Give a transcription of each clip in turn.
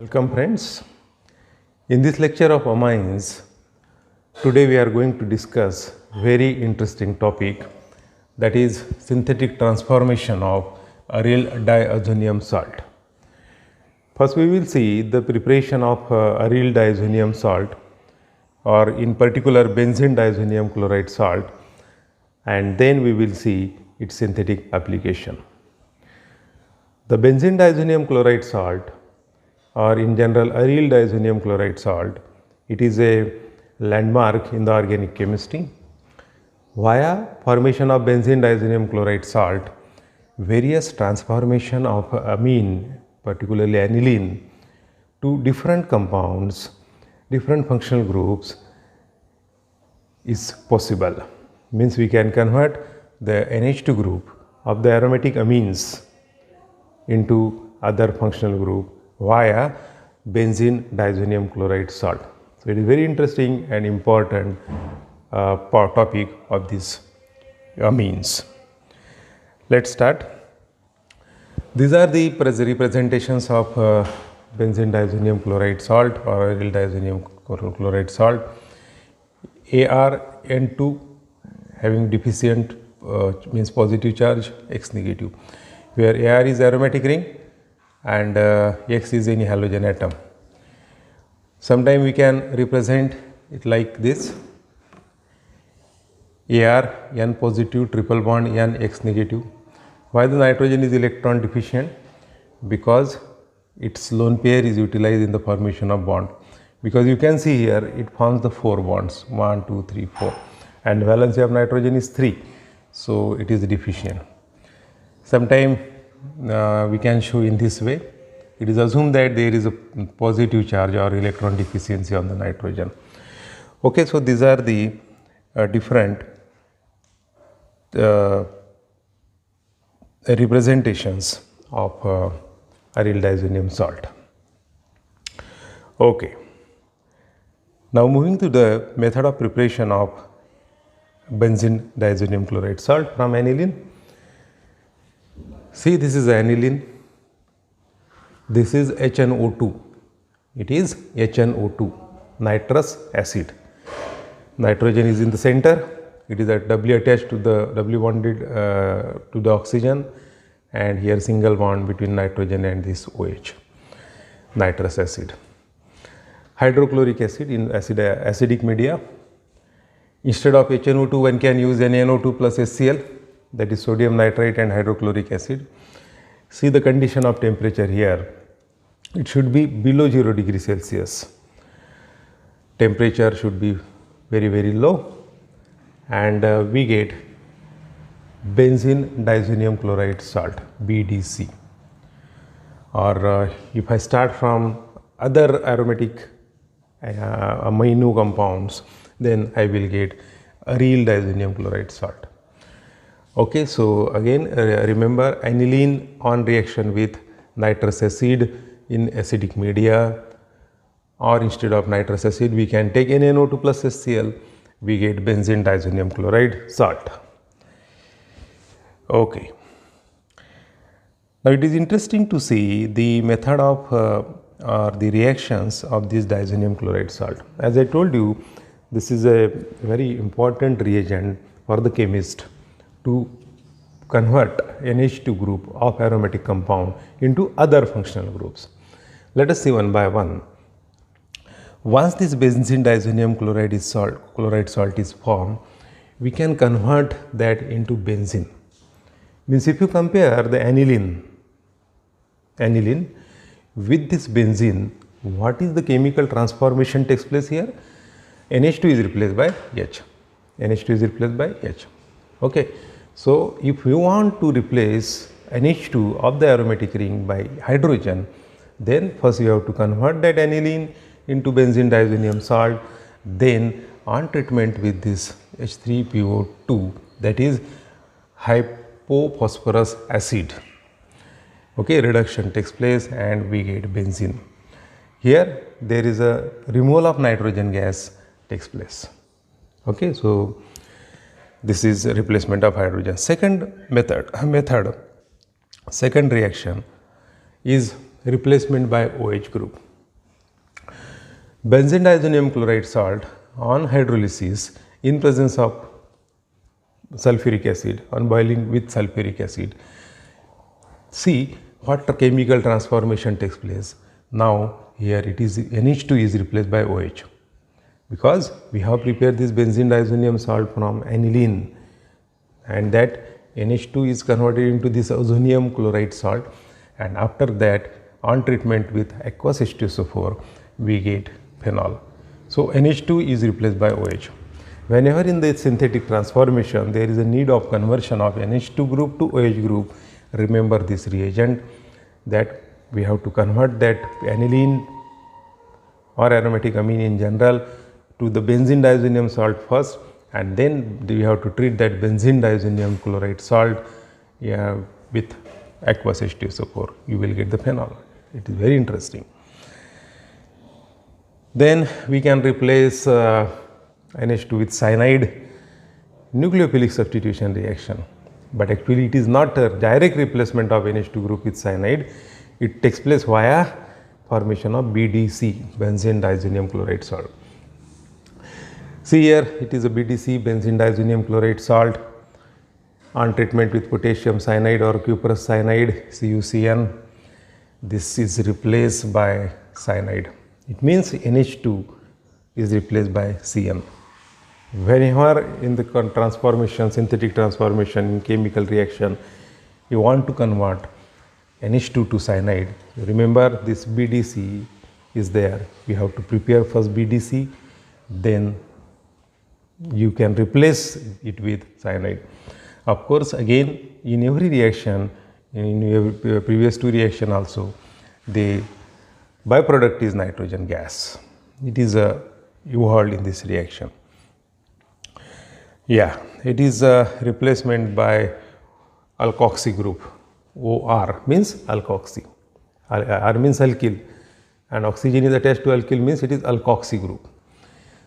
Welcome friends. In this lecture of amines, today we are going to discuss very interesting topic, that is synthetic transformation of aryl diazonium salt. First we will see the preparation of aryl diazonium salt, or in particular benzene diazonium chloride salt, and then we will see its synthetic application. The benzene diazonium chloride salt, or in general aryl diazonium chloride salt, it is a landmark in the organic chemistry. Via formation of benzene diazonium chloride salt, various transformation of amine, particularly aniline, to different compounds, different functional groups is possible. Means we can convert the NH2 group of the aromatic amines into other functional group via benzene diazonium chloride salt. So, it is very interesting and important topic of these amines. Let us start. These are the representations of benzene diazonium chloride salt or aryl diazonium chloride salt. ArN2 having deficient means positive charge, X negative, where Ar is aromatic ring and X is any halogen atom. Sometime we can represent it like this: Ar N positive, triple bond N X negative. Why the nitrogen is electron deficient? Because its lone pair is utilized in the formation of bond. Because you can see here it forms the 4 bonds, 1, 2, 3, 4, and valency of nitrogen is 3. So it is deficient. Sometime we can show in this way. It is assumed that there is a positive charge or electron deficiency on the nitrogen. Okay, so these are the different representations of aryl diazonium salt. Okay. Now moving to the method of preparation of benzene diazonium chloride salt from aniline. See, this is aniline, this is HNO2, it is HNO2, nitrous acid. Nitrogen is in the center, it is at doubly attached to the doubly bonded to the oxygen, and here single bond between nitrogen and this OH, nitrous acid. Hydrochloric acid in acidic media. Instead of HNO2 one can use NaNO2 plus HCl, that is sodium nitrite and hydrochloric acid. See the condition of temperature here, it should be below 0 degree Celsius. Temperature should be very low, and we get benzene diazonium chloride salt, BDC. Or if I start from other aromatic amino compounds, then I will get aryl diazonium chloride salt. Okay, so again remember, aniline on reaction with nitrous acid in acidic media, or instead of nitrous acid we can take NaNO2 plus HCl, we get benzene diazonium chloride salt. Okay. Now it is interesting to see the method of or the reactions of this diazonium chloride salt. As I told you, this is a very important reagent for the chemist to convert NH2 group of aromatic compound into other functional groups. Let us see one by one. Once this benzene diazonium chloride salt is formed, we can convert that into benzene. Means if you compare the aniline with this benzene, what is the chemical transformation takes place here? NH2 is replaced by H. NH2 is replaced by H. Okay. So if you want to replace NH2 of the aromatic ring by hydrogen, then first you have to convert that aniline into benzene diazonium salt, then on treatment with this H3PO2, that is hypophosphorus acid, okay, reduction takes place and we get benzene. Here there is a removal of nitrogen gas takes place. Okay, so this is a replacement of hydrogen. Second second reaction is replacement by OH group. Benzene diazonium chloride salt on hydrolysis in presence of sulfuric acid, on boiling with sulfuric acid. See what chemical transformation takes place. Now here it is NH2 is replaced by OH, because we have prepared this benzene diazonium salt from aniline, and that NH2 is converted into this ozonium chloride salt, and after that on treatment with aqueous H2SO4 we get phenol. So NH2 is replaced by OH. Whenever in the synthetic transformation there is a need of conversion of NH2 group to OH group, remember this reagent, that we have to convert that aniline or aromatic amine in general to the benzene diazonium salt first, and then we have to treat that benzene diazonium chloride salt with aqueous H2SO4. You will get the phenol. It is very interesting. Then we can replace NH2 with cyanide, nucleophilic substitution reaction, but actually it is not a direct replacement of NH2 group with cyanide. It takes place via formation of BDC, benzene diazonium chloride salt. See here, it is a BDC, benzene diazonium chloride salt, on treatment with potassium cyanide or cuprous cyanide, CuCN. This is replaced by cyanide. It means NH2 is replaced by CN. Whenever in the transformation, synthetic transformation in chemical reaction, you want to convert NH2 to cyanide, remember this BDC is there. You have to prepare first BDC, then you can replace it with cyanide. Of course, again in every reaction, in your previous two reaction also, the byproduct is nitrogen gas. It is evolved in this reaction. Yeah, it is a replacement by alkoxy group. OR means alkoxy. R means alkyl, and oxygen is attached to alkyl means it is alkoxy group.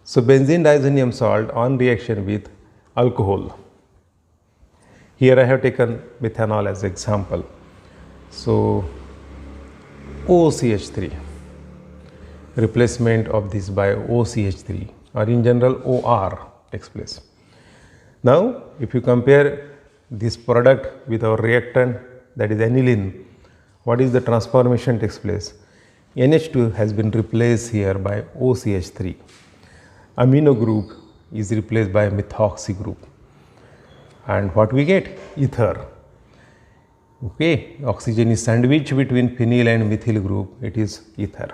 So benzene diazonium salt on reaction with alcohol. Here I have taken methanol as example. So OCH3, replacement of this by OCH3, or in general OR takes place. Now if you compare this product with our reactant, that is aniline, what is the transformation takes place? NH2 has been replaced here by OCH3. Amino group is replaced by methoxy group, and what we get? Ether. Okay, oxygen is sandwiched between phenyl and methyl group, it is ether.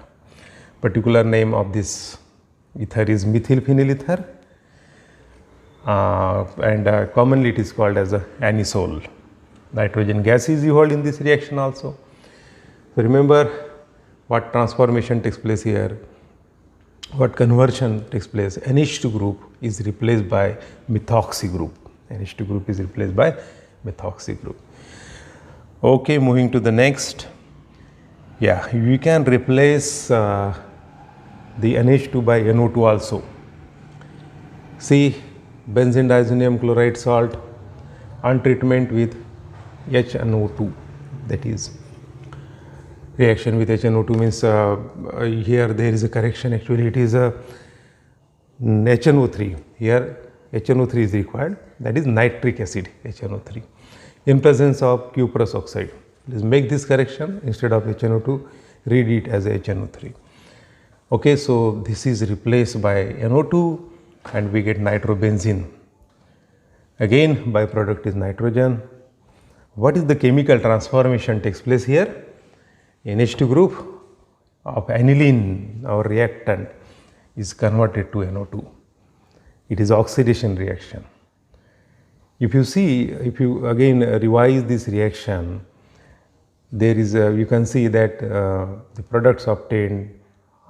Particular name of this ether is methylphenyl ether, and commonly it is called as a anisole. Nitrogen gas is evolved in this reaction also. So remember what transformation takes place here, what conversion takes place. NH2 group is replaced by methoxy group. NH2 group is replaced by methoxy group. Okay, moving to the next. Yeah, you can replace the NH2 by NO2 also. See, benzene diazonium chloride salt on treatment with HNO2, that is reaction with HNO2 means here there is a correction, actually it is a HNO3. Here HNO3 is required, that is nitric acid HNO3 in presence of cuprous oxide. Please make this correction, instead of HNO2 read it as HNO3. Okay, so this is replaced by NO2 and we get nitrobenzene. Again byproduct is nitrogen. What is the chemical transformation takes place here? NH2 group of aniline, our reactant, is converted to NO2. It is oxidation reaction. If you see, if you again revise this reaction, there is you can see that the products obtained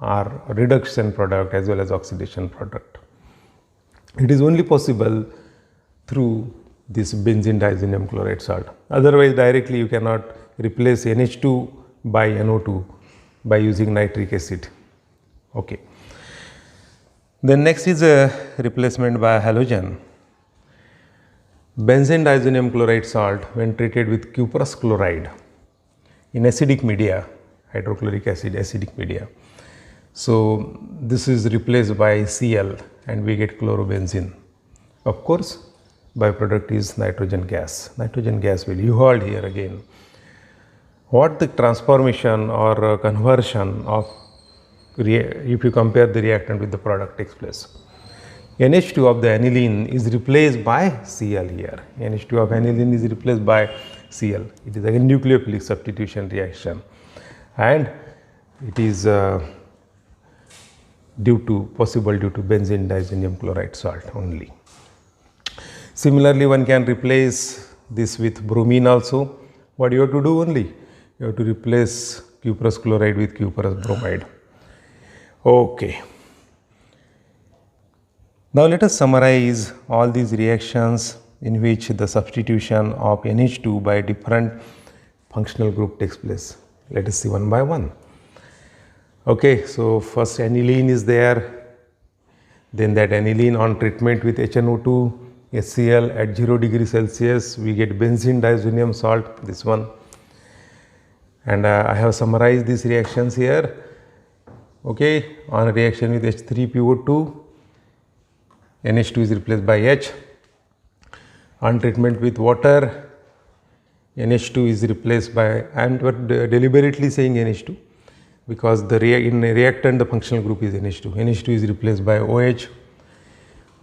are reduction product as well as oxidation product. It is only possible through this benzene diazonium chloride salt. Otherwise directly you cannot replace NH2 by NO2 by using nitric acid. Okay. Then next is a replacement by halogen. Benzene diazonium chloride salt when treated with cuprous chloride in acidic media, hydrochloric acid acidic media. So this is replaced by Cl and we get chlorobenzene. Of course, byproduct is nitrogen gas. Nitrogen gas will U-Hauled here again. What the transformation or conversion of, if you compare the reactant with the product, takes place? NH2 of the aniline is replaced by Cl here. NH2 of aniline is replaced by Cl. It is a nucleophilic substitution reaction and it is possible due to benzene diazonium chloride salt only. Similarly, one can replace this with bromine also. What do you have to do only? You have to replace cuprous chloride with cuprous bromide. Okay. Now let us summarize all these reactions in which the substitution of NH2 by different functional group takes place. Let us see one by one. Okay, so first aniline is there, then that aniline on treatment with HNO2, HCl at 0 degree Celsius, we get benzene diazonium salt, this one. And I have summarized these reactions here. Okay, on a reaction with H3PO2, NH2 is replaced by H. On treatment with water, NH2 is replaced by, I am deliberately saying NH2 because in a reactant the functional group is NH2. NH2 is replaced by OH.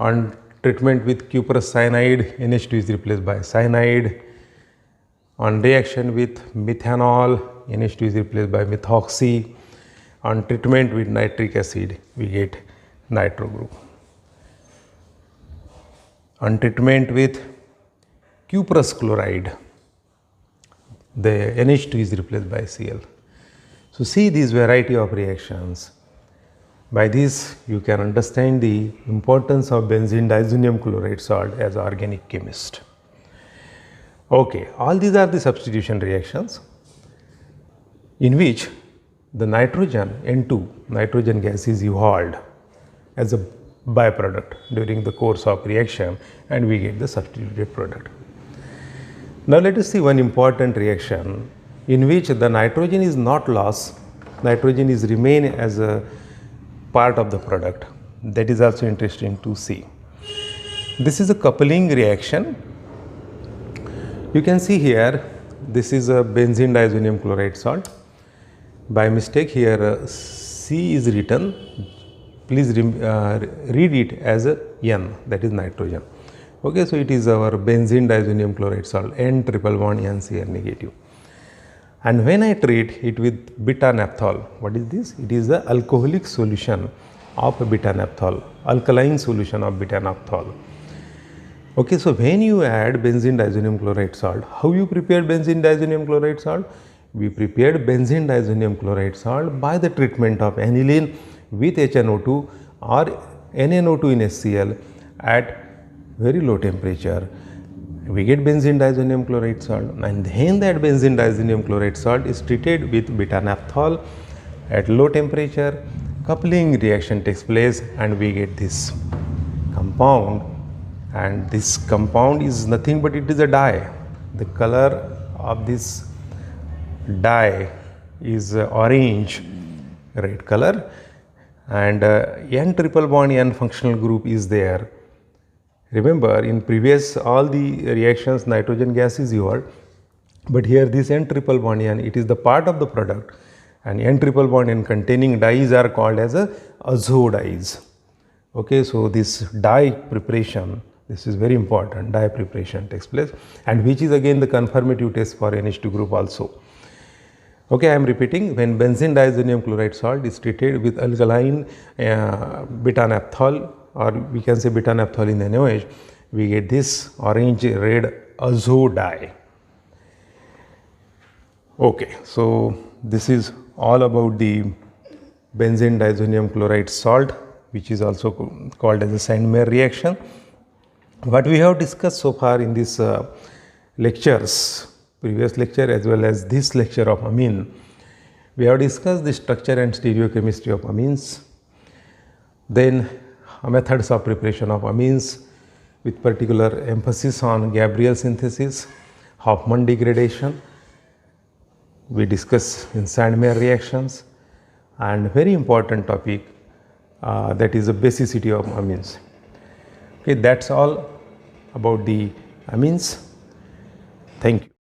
On treatment with cuprous cyanide, NH2 is replaced by cyanide. On reaction with methanol, NH2 is replaced by methoxy. On treatment with nitric acid, we get nitro group. On treatment with cuprous chloride, the NH2 is replaced by Cl. So see these variety of reactions. By this you can understand the importance of benzene diazonium chloride salt as organic chemist. Okay, all these are the substitution reactions in which the nitrogen N2, nitrogen gas, is U-Hauled as a byproduct during the course of reaction and we get the substituted product. Now let us see one important reaction in which the nitrogen is not lost, nitrogen is remain as a part of the product. That is also interesting to see. This is a coupling reaction. You can see here this is a benzene diazonium chloride salt. By mistake here C is written, please read it as a N, that is nitrogen. Okay, so it is our benzene diazonium chloride salt, N triple bond NCl negative. And when I treat it with beta-naphthol, what is this? It is the alcoholic solution of beta-naphthol, alkaline solution of beta-naphthol. Okay, so when you add benzene diazonium chloride salt, how you prepare benzene diazonium chloride salt? We prepared benzene diazonium chloride salt by the treatment of aniline with HNO2 or NNO2 in HCl at very low temperature. We get benzene diazonium chloride salt and then that benzene diazonium chloride salt is treated with beta-naphthol at low temperature. Coupling reaction takes place and we get this compound, and this compound is nothing but it is a dye. The color of this dye is orange red color and N triple bond N functional group is there. Remember in previous all the reactions nitrogen gas is U-Hauled, but here this N triple bond N, it is the part of the product, and N triple bond N containing dyes are called as a azo dyes. Okay, so this dye preparation, this is very important, dye preparation takes place and which is again the confirmative test for NH2 group also. Okay, I am repeating, when benzene diazonium chloride salt is treated with alkaline beta-naphthol, or we can say beta-naphthol in NaOH, we get this orange red azo dye. Okay, so this is all about the benzene diazonium chloride salt, which is also called as a Sandmeyer reaction. What we have discussed so far in this lectures, previous lecture as well as this lecture of amine, we have discussed the structure and stereochemistry of amines, then methods of preparation of amines with particular emphasis on Gabriel synthesis, Hofmann degradation. We discuss in Sandmeyer reactions and very important topic, that is the basicity of amines. Okay, that's all about the amines. Thank you.